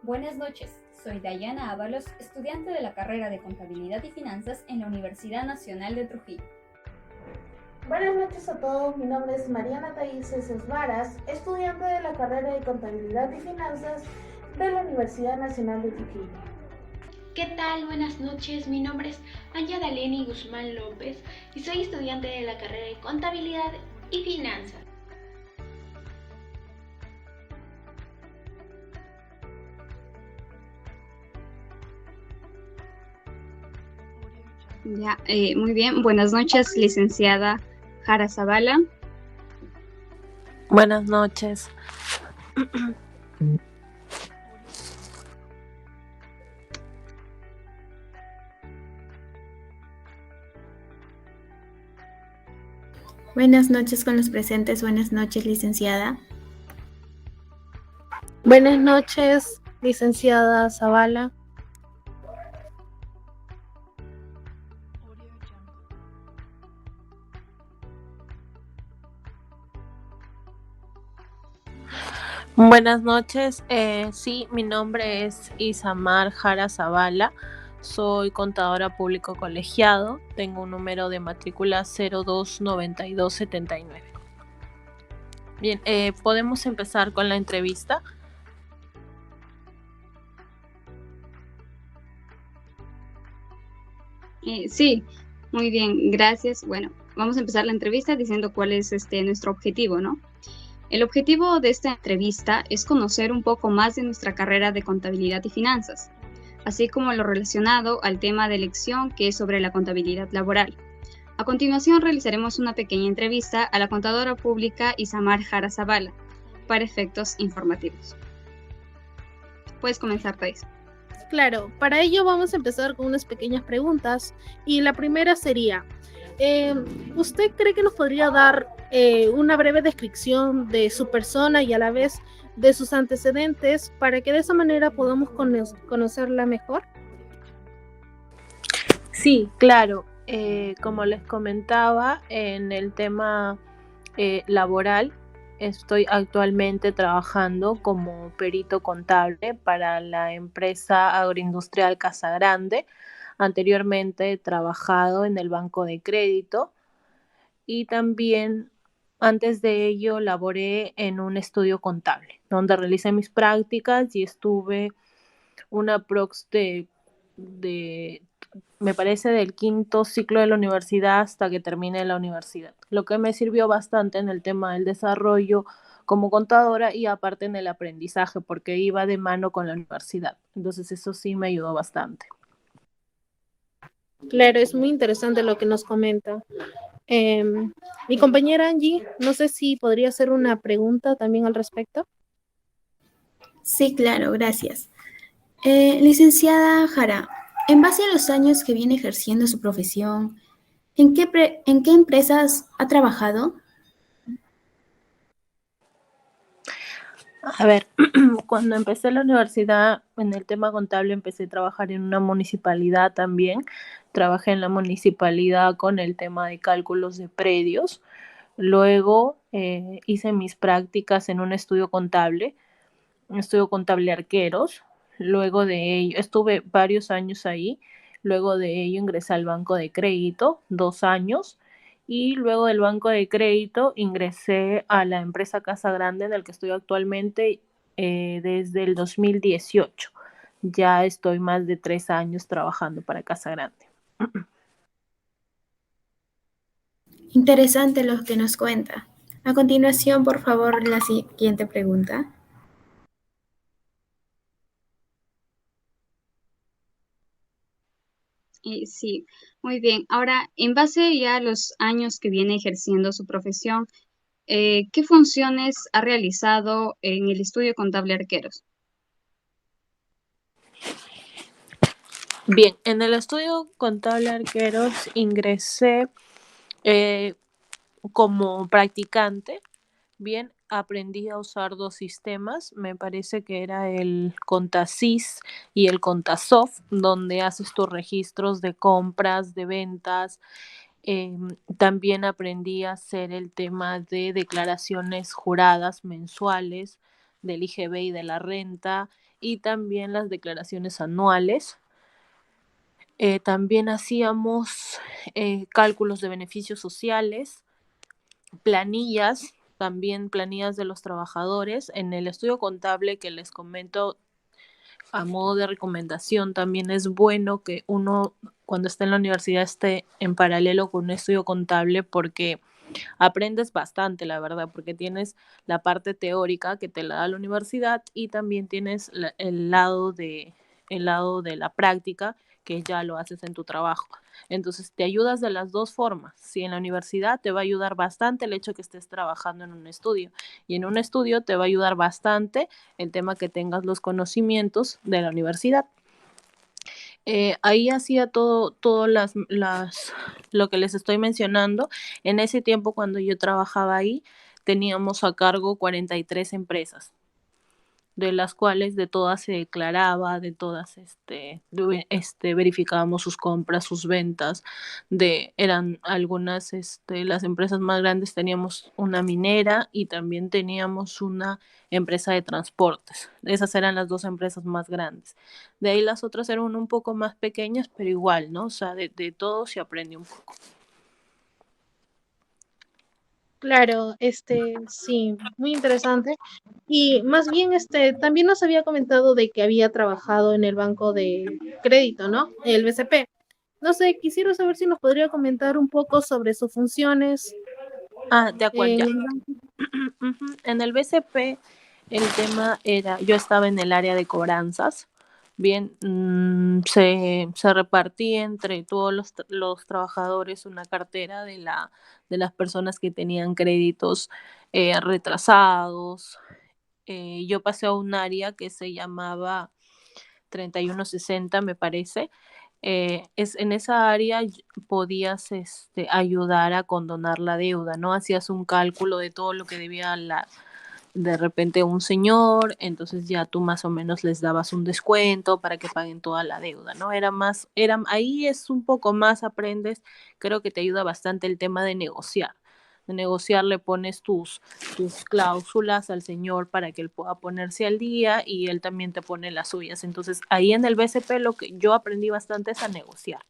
Buenas noches, soy Dayana Ábalos, estudiante de la carrera de Contabilidad y Finanzas en la Universidad Nacional de Trujillo. Buenas noches a todos, mi nombre es Mariana Taices Varas, estudiante de la carrera de Contabilidad y Finanzas de la Universidad Nacional de Trujillo. ¿Qué tal? Buenas noches, mi nombre es Anya Daleni Guzmán López y soy estudiante de la carrera de Contabilidad y Finanzas. Muy bien. Buenas noches, licenciada Jara Zavala. Buenas noches. Buenas noches con los presentes. Buenas noches, licenciada. Buenas noches, licenciada Zavala. Buenas noches, sí, mi nombre es Isamar Jara Zavala, soy contadora público colegiado, tengo un número de matrícula 029279. Bien, ¿podemos empezar con la entrevista? Sí, muy bien, gracias. Bueno, vamos a empezar la entrevista diciendo cuál es nuestro objetivo, ¿no? El objetivo de esta entrevista es conocer un poco más de nuestra carrera de Contabilidad y Finanzas, así como lo relacionado al tema de elección que es sobre la contabilidad laboral. A continuación realizaremos una pequeña entrevista a la contadora pública Isamar Jara Zavala para efectos informativos. Puedes comenzar, Thais. Claro, para ello vamos a empezar con unas pequeñas preguntas y la primera sería, ¿usted cree que nos podría dar una breve descripción de su persona y a la vez de sus antecedentes para que de esa manera podamos conocerla mejor? Sí, claro. Como les comentaba, en el tema laboral, estoy actualmente trabajando como perito contable para la empresa agroindustrial Casa Grande. Anteriormente he trabajado en el banco de crédito y también antes de ello laboré en un estudio contable, donde realicé mis prácticas y estuve una prox de me parece del quinto ciclo de la universidad hasta que termine la universidad, lo que me sirvió bastante en el tema del desarrollo como contadora y aparte en el aprendizaje porque iba de mano con la universidad, entonces eso sí me ayudó bastante. Claro, es muy interesante lo que nos comenta. Mi compañera Angie, no sé si podría hacer una pregunta también al respecto. Sí, claro, gracias. Licenciada Jara, en base a los años que viene ejerciendo su profesión, ¿en qué empresas ha trabajado? A ver, cuando empecé la universidad en el tema contable empecé a trabajar en una municipalidad también. Trabajé en la municipalidad con el tema de cálculos de predios. Luego hice mis prácticas en un estudio contable Arqueros. Luego de ello, estuve varios años ahí. Luego de ello ingresé al banco de crédito, 2 años. Y luego del banco de crédito ingresé a la empresa Casa Grande en la que estoy actualmente desde el 2018. Ya estoy más de 3 años trabajando para Casa Grande. Interesante lo que nos cuenta. A continuación, por favor, la siguiente pregunta. Sí, muy bien. Ahora, en base ya a los años que viene ejerciendo su profesión, ¿qué funciones ha realizado en el estudio contable Arqueros? Bien, en el estudio contable Arqueros ingresé eh, como practicante. Bien, aprendí a usar dos sistemas, me parece que era el Contasys y el Contasoft, donde haces tus registros de compras, de ventas. También aprendí a hacer el tema de declaraciones juradas mensuales del IGB y de la renta y también las declaraciones anuales. También hacíamos cálculos de beneficios sociales, planillas, también planillas de los trabajadores. En el estudio contable que les comento, a modo de recomendación, también es bueno que uno cuando esté en la universidad esté en paralelo con un estudio contable, porque aprendes bastante, la verdad, porque tienes la parte teórica que te la da la universidad y también tienes el lado de la práctica que ya lo haces en tu trabajo. Entonces te ayudas de las dos formas. Si en la universidad te va a ayudar bastante el hecho que estés trabajando en un estudio, y en un estudio te va a ayudar bastante el tema que tengas los conocimientos de la universidad. Ahí hacía todo lo que les estoy mencionando. En ese tiempo, cuando yo trabajaba ahí, teníamos a cargo 43 empresas, de las cuales de todas se declaraba, de todas verificábamos sus compras, sus ventas. Eran algunas, las empresas más grandes, teníamos una minera y también teníamos una empresa de transportes. Esas eran las dos empresas más grandes. De ahí las otras eran un poco más pequeñas, pero igual, ¿no? O sea, de todo se aprende un poco. Claro, sí, muy interesante. Y más bien, también nos había comentado de que había trabajado en el banco de crédito, ¿no? El BCP. No sé, quisiera saber si nos podría comentar un poco sobre sus funciones De acuerdo, en ya. el banco. En el BCP el tema era, yo estaba en el área de cobranzas. Bien, se repartía entre todos los trabajadores una cartera de las personas que tenían créditos retrasados. Yo pasé a un área que se llamaba 3160, me parece. En esa área podías ayudar a condonar la deuda, ¿no? Hacías un cálculo de todo lo que debía de repente un señor, entonces ya tú más o menos les dabas un descuento para que paguen toda la deuda, ¿no? Ahí es un poco más, aprendes, creo que te ayuda bastante el tema de negociar. De negociar, le pones tus cláusulas al señor para que él pueda ponerse al día y él también te pone las suyas. Entonces ahí en el BCP lo que yo aprendí bastante es a negociar,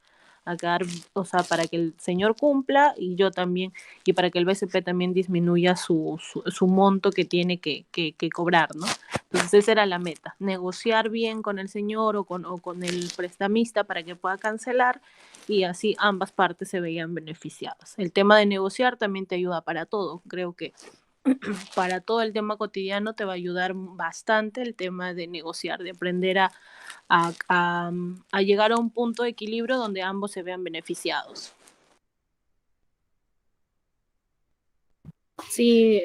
a quedar, o sea, para que el señor cumpla y yo también, y para que el BCP también disminuya su monto que tiene que cobrar, ¿no? Entonces esa era la meta, negociar bien con el señor o con el prestamista para que pueda cancelar, y así ambas partes se veían beneficiadas. El tema de negociar también te ayuda para todo, creo que para todo el tema cotidiano te va a ayudar bastante el tema de negociar, de aprender a llegar a un punto de equilibrio donde ambos se vean beneficiados. Sí,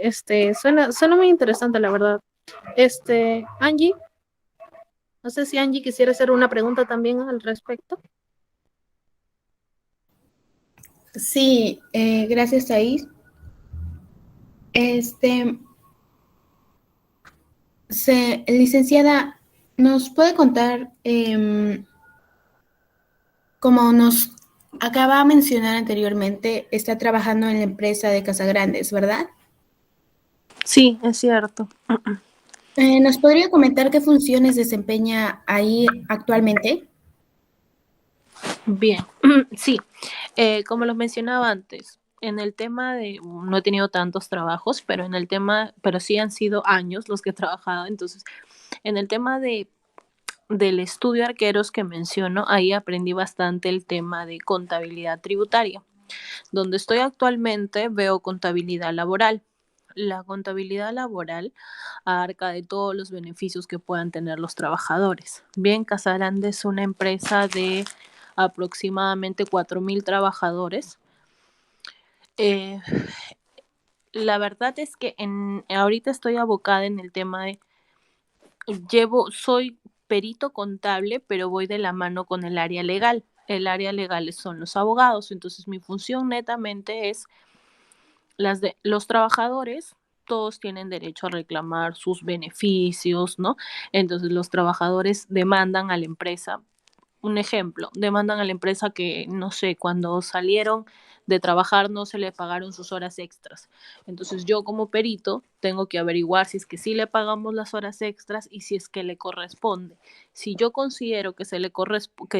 suena muy interesante, la verdad. Angie, no sé si Angie quisiera hacer una pregunta también al respecto. Sí, gracias, Thais. Licenciada, ¿nos puede contar, como nos acaba de mencionar anteriormente, está trabajando en la empresa de Casagrandes, ¿verdad? Sí, es cierto. ¿Nos podría comentar qué funciones desempeña ahí actualmente? Bien, sí, como los mencionaba antes, en el tema no he tenido tantos trabajos, pero sí han sido años los que he trabajado. Entonces, en el tema del estudio de arqueros que menciono, ahí aprendí bastante el tema de contabilidad tributaria. Donde estoy actualmente veo contabilidad laboral. La contabilidad laboral abarca de todos los beneficios que puedan tener los trabajadores. Bien, Casagrande es una empresa de aproximadamente 4.000 trabajadores. La verdad es que ahorita estoy abocada en el tema de, soy perito contable, pero voy de la mano con el área legal. El área legal son los abogados, entonces mi función netamente es los trabajadores. Todos tienen derecho a reclamar sus beneficios, ¿no? Entonces los trabajadores demandan a la empresa. Un ejemplo, demandan a la empresa que, no sé, cuando salieron de trabajar no se le pagaron sus horas extras. Entonces yo como perito tengo que averiguar si es que sí le pagamos las horas extras y si es que le corresponde. Si yo considero que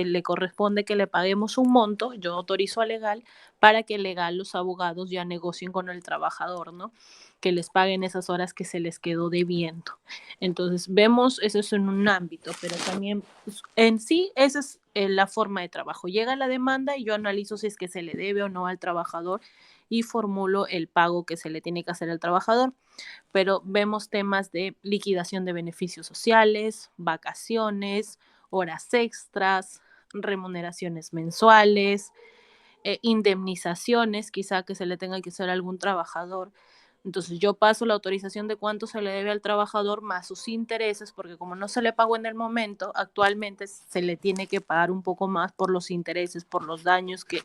le corresponde que le paguemos un monto, yo autorizo a legal para que legal los abogados ya negocien con el trabajador, ¿no? Que les paguen esas horas que se les quedó debiendo. Entonces, vemos eso es en un ámbito, pero también pues, en sí esa es la forma de trabajo. Llega la demanda y yo analizo si es que se le debe o no al trabajador y formulo el pago que se le tiene que hacer al trabajador. Pero vemos temas de liquidación de beneficios sociales, vacaciones, horas extras, remuneraciones mensuales, indemnizaciones, quizá que se le tenga que hacer a algún trabajador. Entonces yo paso la autorización de cuánto se le debe al trabajador más sus intereses, porque como no se le pagó en el momento, actualmente se le tiene que pagar un poco más por los intereses, por los daños que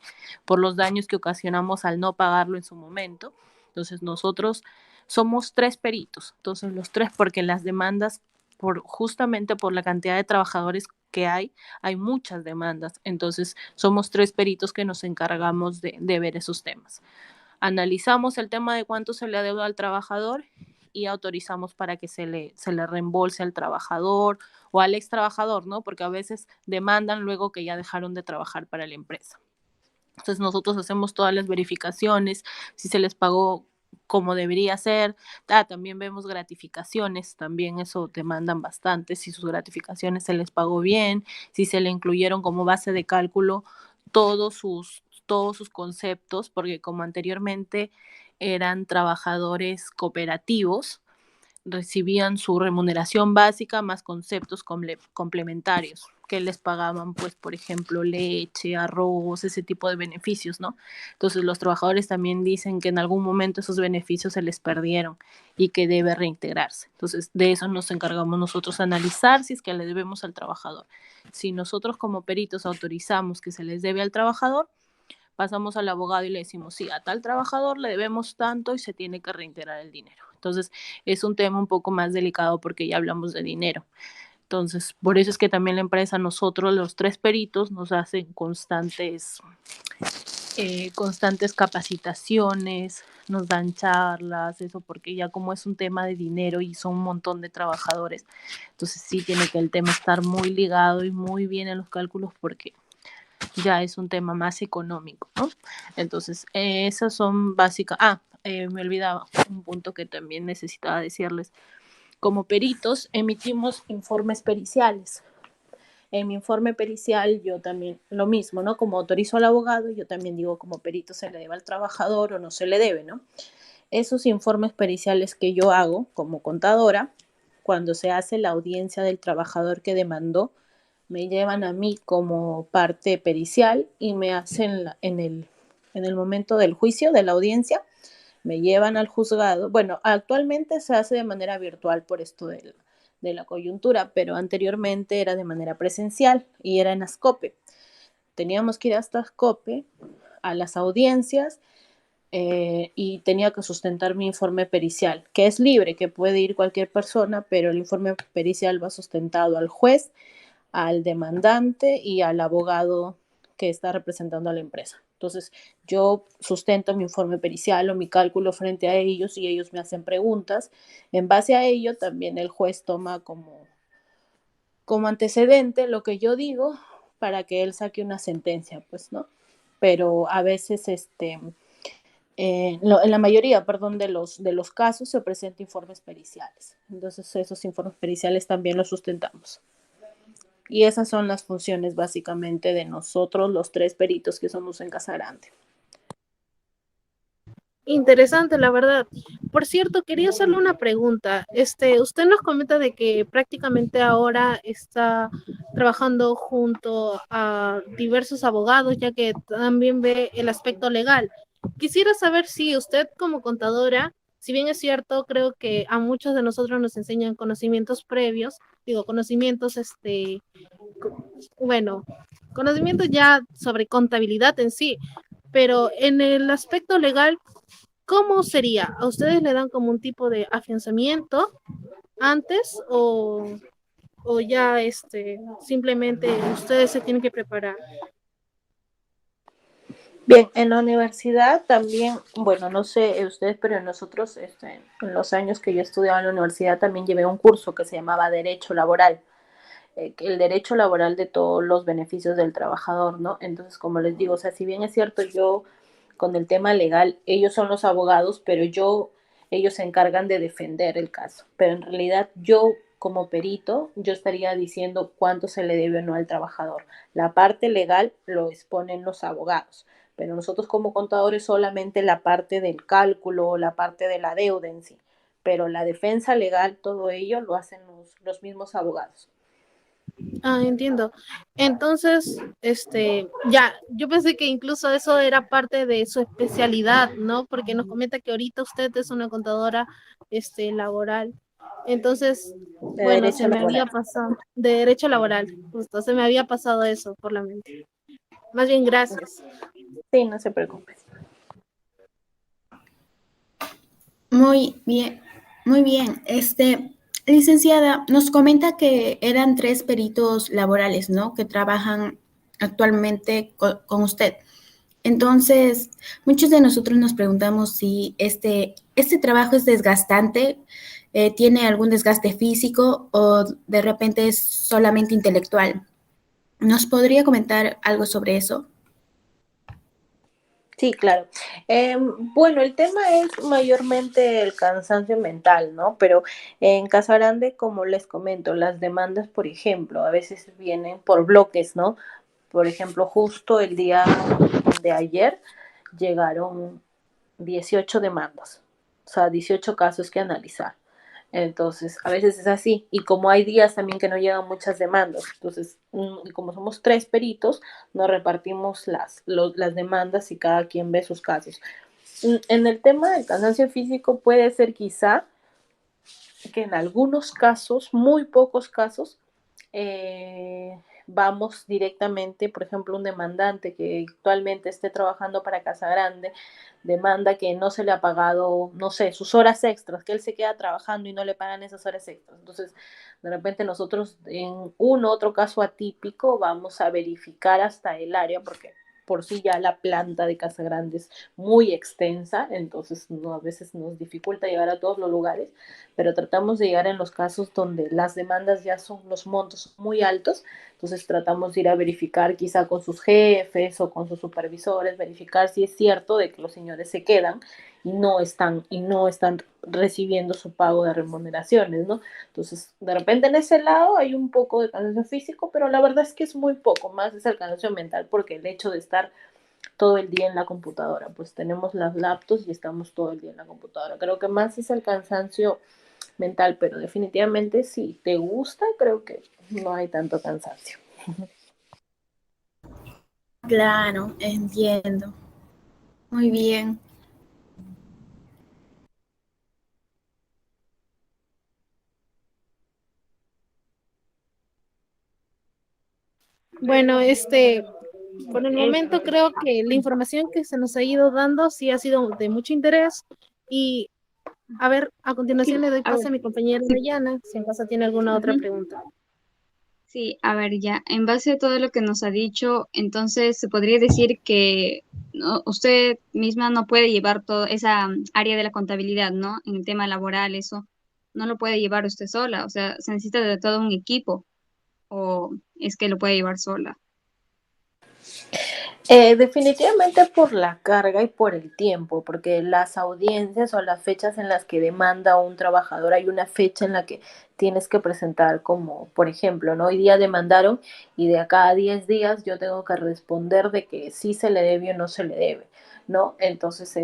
ocasionamos al no pagarlo en su momento. Entonces nosotros somos 3 peritos, entonces los 3, porque las demandas, justamente por la cantidad de trabajadores que hay muchas demandas, entonces somos 3 peritos que nos encargamos de ver esos temas. Analizamos el tema de cuánto se le adeuda al trabajador y autorizamos para que se le reembolse al trabajador o al ex trabajador, ¿no? Porque a veces demandan luego que ya dejaron de trabajar para la empresa. Entonces nosotros hacemos todas las verificaciones, si se les pagó como debería ser. También vemos gratificaciones, también eso demandan bastante, si sus gratificaciones se les pagó bien, si se le incluyeron como base de cálculo todos sus conceptos, porque como anteriormente eran trabajadores cooperativos, recibían su remuneración básica más conceptos complementarios que les pagaban, pues, por ejemplo, leche, arroz, ese tipo de beneficios, ¿no? Entonces los trabajadores también dicen que en algún momento esos beneficios se les perdieron y que debe reintegrarse. Entonces de eso nos encargamos nosotros, analizar si es que le debemos al trabajador. Si nosotros como peritos autorizamos que se les debe al trabajador, pasamos al abogado y le decimos, sí, a tal trabajador le debemos tanto y se tiene que reintegrar el dinero. Entonces, es un tema un poco más delicado porque ya hablamos de dinero. Entonces, por eso es que también la empresa, nosotros los 3 peritos, nos hacen constantes capacitaciones, nos dan charlas, eso porque ya como es un tema de dinero y son un montón de trabajadores, entonces sí tiene que el tema estar muy ligado y muy bien en los cálculos porque ya es un tema más económico, ¿no? Entonces, esas son básicas. Me olvidaba un punto que también necesitaba decirles. Como peritos, emitimos informes periciales. En mi informe pericial yo también, lo mismo, ¿no? Como autorizo al abogado, yo también digo como perito se le debe al trabajador o no se le debe, ¿no? Esos informes periciales que yo hago como contadora, cuando se hace la audiencia del trabajador que demandó, me llevan a mí como parte pericial y me hacen en el momento del juicio, de la audiencia, me llevan al juzgado. Bueno, actualmente se hace de manera virtual por esto de la coyuntura, pero anteriormente era de manera presencial y era en Ascope. Teníamos que ir hasta Ascope a las audiencias y tenía que sustentar mi informe pericial, que es libre, que puede ir cualquier persona, pero el informe pericial va sustentado al juez, al demandante y al abogado que está representando a la empresa. Entonces, yo sustento mi informe pericial o mi cálculo frente a ellos y ellos me hacen preguntas. En base a ello, también el juez toma como antecedente lo que yo digo para que él saque una sentencia, pues, ¿no? Pero a veces, en la mayoría, perdón, de los casos se presentan informes periciales. Entonces, esos informes periciales también los sustentamos. Y esas son las funciones básicamente de nosotros, los 3 peritos que somos en Casa Grande. Interesante, la verdad. Por cierto, quería hacerle una pregunta. Usted nos comenta de que prácticamente ahora está trabajando junto a diversos abogados, ya que también ve el aspecto legal. Quisiera saber si usted como contadora, si bien es cierto, creo que a muchos de nosotros nos enseñan conocimientos previos, conocimientos, bueno, conocimientos ya sobre contabilidad en sí, pero en el aspecto legal, ¿cómo sería? ¿A ustedes le dan como un tipo de afianzamiento antes o ya simplemente ustedes se tienen que preparar? Bien, en la universidad también, bueno, no sé ustedes, pero nosotros, en los años que yo estudiaba en la universidad, también llevé un curso que se llamaba Derecho Laboral, el derecho laboral de todos los beneficios del trabajador, ¿no? Entonces, como les digo, o sea, si bien es cierto, yo con el tema legal, ellos son los abogados, pero ellos se encargan de defender el caso. Pero en realidad yo, como perito, yo estaría diciendo cuánto se le debe o no al trabajador. La parte legal lo exponen los abogados, pero nosotros como contadores solamente la parte del cálculo, la parte de la deuda en sí. Pero la defensa legal, todo ello lo hacen los mismos abogados. Ah, entiendo. Entonces, ya, yo pensé que incluso eso era parte de su especialidad, ¿no? Porque nos comenta que ahorita usted es una contadora, laboral. Entonces, De bueno, derecho se me laboral. había pasado, de derecho laboral, justo, se me había pasado eso por la mente. Más bien, gracias. Sí, no se preocupe. Muy bien, muy bien. Licenciada, nos comenta que eran 3 peritos laborales, ¿no? Que trabajan actualmente con usted. Entonces, muchos de nosotros nos preguntamos si este trabajo es desgastante, tiene algún desgaste físico o de repente es solamente intelectual. ¿Nos podría comentar algo sobre eso? Sí, claro. Bueno, el tema es mayormente el cansancio mental, ¿no? Pero en Casa Grande, como les comento, las demandas, por ejemplo, a veces vienen por bloques, ¿no? Por ejemplo, justo el día de ayer llegaron 18 demandas, o sea, 18 casos que analizar. Entonces, a veces es así. Y como hay días también que no llegan muchas demandas, entonces, y como somos 3 peritos, nos repartimos las demandas y cada quien ve sus casos. En el tema del cansancio físico puede ser quizá que en algunos casos, muy pocos casos, vamos directamente, por ejemplo, un demandante que actualmente esté trabajando para Casa Grande, demanda que no se le ha pagado, no sé, sus horas extras, que él se queda trabajando y no le pagan esas horas extras. Entonces, de repente nosotros en un otro caso atípico vamos a verificar hasta el área, porque por sí ya la planta de Casa Grande es muy extensa, entonces no, a veces nos dificulta llegar a todos los lugares, pero tratamos de llegar en los casos donde las demandas ya son los montos muy altos, entonces tratamos de ir a verificar quizá con sus jefes o con sus supervisores, verificar si es cierto de que los señores se quedan y no están recibiendo su pago de remuneraciones, ¿no? Entonces, de repente en ese lado hay un poco de cansancio físico, pero la verdad es que es muy poco, más es el cansancio mental, porque el hecho de estar todo el día en la computadora, pues tenemos las laptops y estamos todo el día en la computadora. Creo que más es el cansancio mental, pero definitivamente si te gusta, creo que no hay tanto cansancio. Claro, entiendo. Muy bien. Bueno, por el momento creo que la información que se nos ha ido dando sí ha sido de mucho interés y a ver, a continuación Sí, le doy a pase ver, a mi compañera sí. Dayana, si en caso tiene alguna otra Ujú. pregunta. Sí, a ver, ya, en base a todo lo que nos ha dicho, entonces se podría decir que usted misma no puede llevar toda esa área de la contabilidad, ¿no? En el tema laboral, eso no lo puede llevar usted sola, o sea, se necesita de todo un equipo, o es que lo puede llevar sola. Definitivamente por la carga y por el tiempo, porque las audiencias o las fechas en las que demanda un trabajador, hay una fecha en la que tienes que presentar como, por ejemplo, ¿no? Hoy día demandaron y de acá a 10 días yo tengo que responder de que sí se le debe o no se le debe, ¿no? Entonces,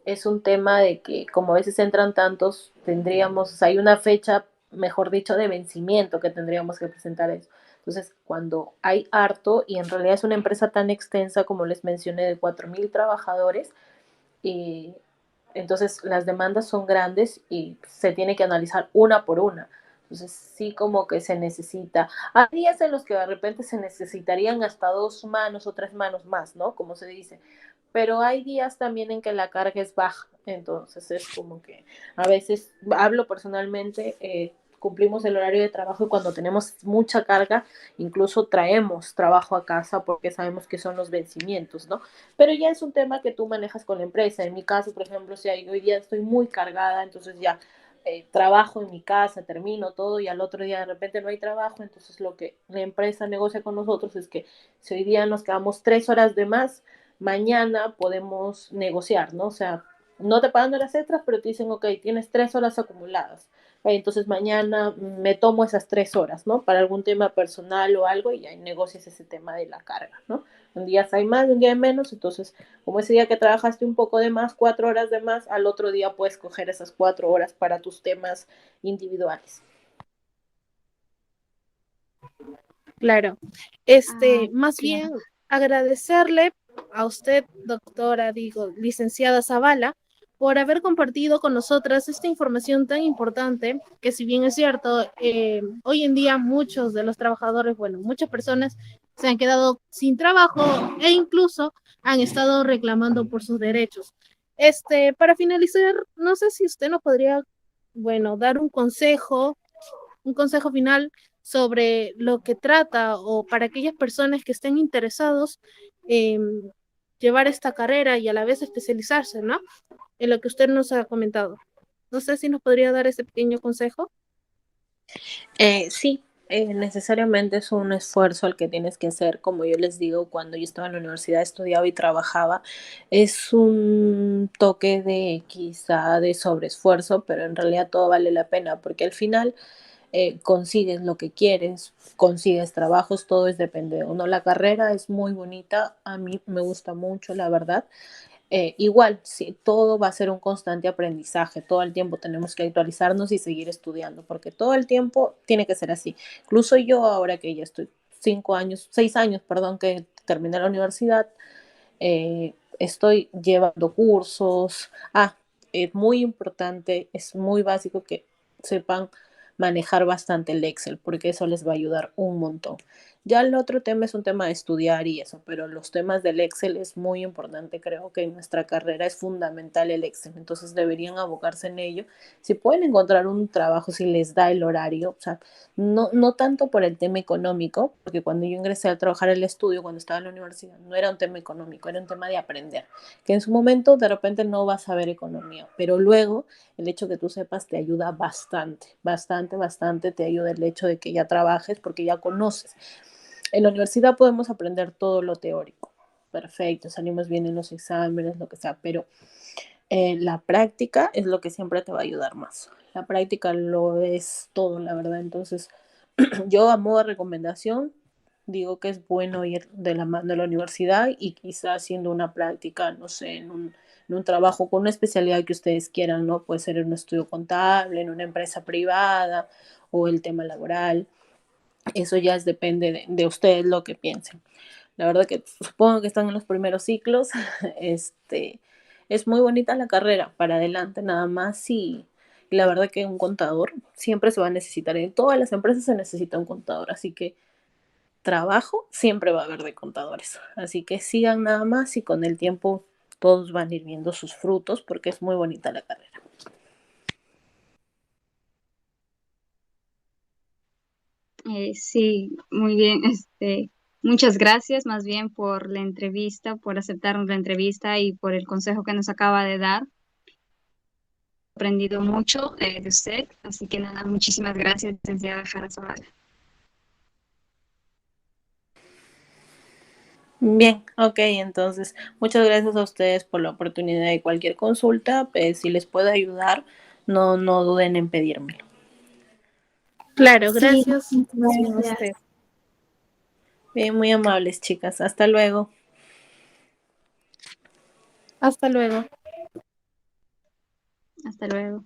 es un tema de que como a veces entran tantos, tendríamos, o sea, hay una fecha, mejor dicho, de vencimiento que tendríamos que presentar eso. Entonces, cuando hay harto y en realidad es una empresa tan extensa como les mencioné de 4.000 trabajadores, y entonces las demandas son grandes y se tiene que analizar una por una. Entonces sí como que se necesita. Hay días en los que de repente se necesitarían hasta 2 manos o 3 manos más, ¿no? Como se dice. Pero hay días también en que la carga es baja. Entonces es como que a veces hablo personalmente, cumplimos el horario de trabajo y cuando tenemos mucha carga, incluso traemos trabajo a casa porque sabemos que son los vencimientos, ¿no? Pero ya es un tema que tú manejas con la empresa. En mi caso, por ejemplo, si hoy día estoy muy cargada, entonces ya trabajo en mi casa, termino todo y al otro día de repente no hay trabajo, entonces lo que la empresa negocia con nosotros es que si hoy día nos quedamos 3 horas de más, mañana podemos negociar, ¿no? O sea, no te pagan las extras, pero te dicen, ok, tienes 3 horas acumuladas. Entonces mañana me tomo esas 3 horas, ¿no? Para algún tema personal o algo y ahí negocias ese tema de la carga, ¿no? Un día hay más, un día hay menos, entonces como ese día que trabajaste un poco de más, 4 horas de más, al otro día puedes coger esas 4 horas para tus temas individuales. Claro. Ah, Más claro. bien agradecerle a usted, doctora, digo, licenciada Zavala, por haber compartido con nosotras esta información tan importante, que si bien es cierto, hoy en día muchos de los trabajadores, bueno, muchas personas se han quedado sin trabajo e incluso han estado reclamando por sus derechos. Para finalizar, no sé si usted nos podría, bueno, dar un consejo final sobre lo que trata o para aquellas personas que estén interesados en llevar esta carrera y a la vez especializarse, ¿no? En lo que usted nos ha comentado. No sé si nos podría dar ese pequeño consejo. Sí, necesariamente es un esfuerzo el que tienes que hacer, como yo les digo, cuando yo estaba en la universidad, estudiaba y trabajaba, es un toque de quizá de sobreesfuerzo, pero en realidad todo vale la pena, porque al final consigues lo que quieres, consigues trabajos, todo es depende de uno. La carrera es muy bonita, a mí me gusta mucho, la verdad. Igual, sí, todo va a ser un constante aprendizaje, todo el tiempo tenemos que actualizarnos y seguir estudiando, porque todo el tiempo tiene que ser así. Incluso yo ahora que ya estoy 5 años, 6 años, perdón, que terminé la universidad, estoy llevando cursos. Es muy importante, es muy básico que sepan manejar bastante el Excel, porque eso les va a ayudar un montón. Ya el otro tema es un tema de estudiar y eso, pero los temas del Excel es muy importante. Creo que en nuestra carrera es fundamental el Excel, entonces deberían abocarse en ello. Si pueden encontrar un trabajo, si les da el horario, o sea, no tanto por el tema económico, porque cuando yo ingresé a trabajar en el estudio, cuando estaba en la universidad, no era un tema económico, era un tema de aprender, que en su momento de repente no vas a ver economía, pero luego el hecho que tú sepas te ayuda bastante, bastante, bastante, te ayuda el hecho de que ya trabajes porque ya conoces. En la universidad podemos aprender todo lo teórico, perfecto, salimos bien en los exámenes, lo que sea, pero la práctica es lo que siempre te va a ayudar más. La práctica lo es todo, la verdad. Entonces, yo a modo de recomendación digo que es bueno ir de la mano a la universidad y quizá haciendo una práctica, no sé, en un trabajo con una especialidad que ustedes quieran, ¿no? Puede ser en un estudio contable, en una empresa privada o el tema laboral. Eso ya depende de ustedes lo que piensen. La verdad que supongo que están en los primeros ciclos. Este, es muy bonita la carrera para adelante nada más y la verdad que un contador siempre se va a necesitar. En todas las empresas se necesita un contador, así que trabajo siempre va a haber de contadores. Así que sigan nada más y con el tiempo todos van a ir viendo sus frutos porque es muy bonita la carrera. Sí, muy bien. Muchas gracias más bien por la entrevista, por aceptarnos la entrevista y por el consejo que nos acaba de dar. He aprendido mucho de usted, así que nada, muchísimas gracias, licenciada Jara Zavala. Bien, ok, entonces muchas gracias a ustedes por la oportunidad de cualquier consulta. Si les puedo ayudar, no duden en pedírmelo. Claro, Sí, gracias. Más bien a usted. gracias. Bien, muy amables, chicas. Hasta luego. Hasta luego. Hasta luego.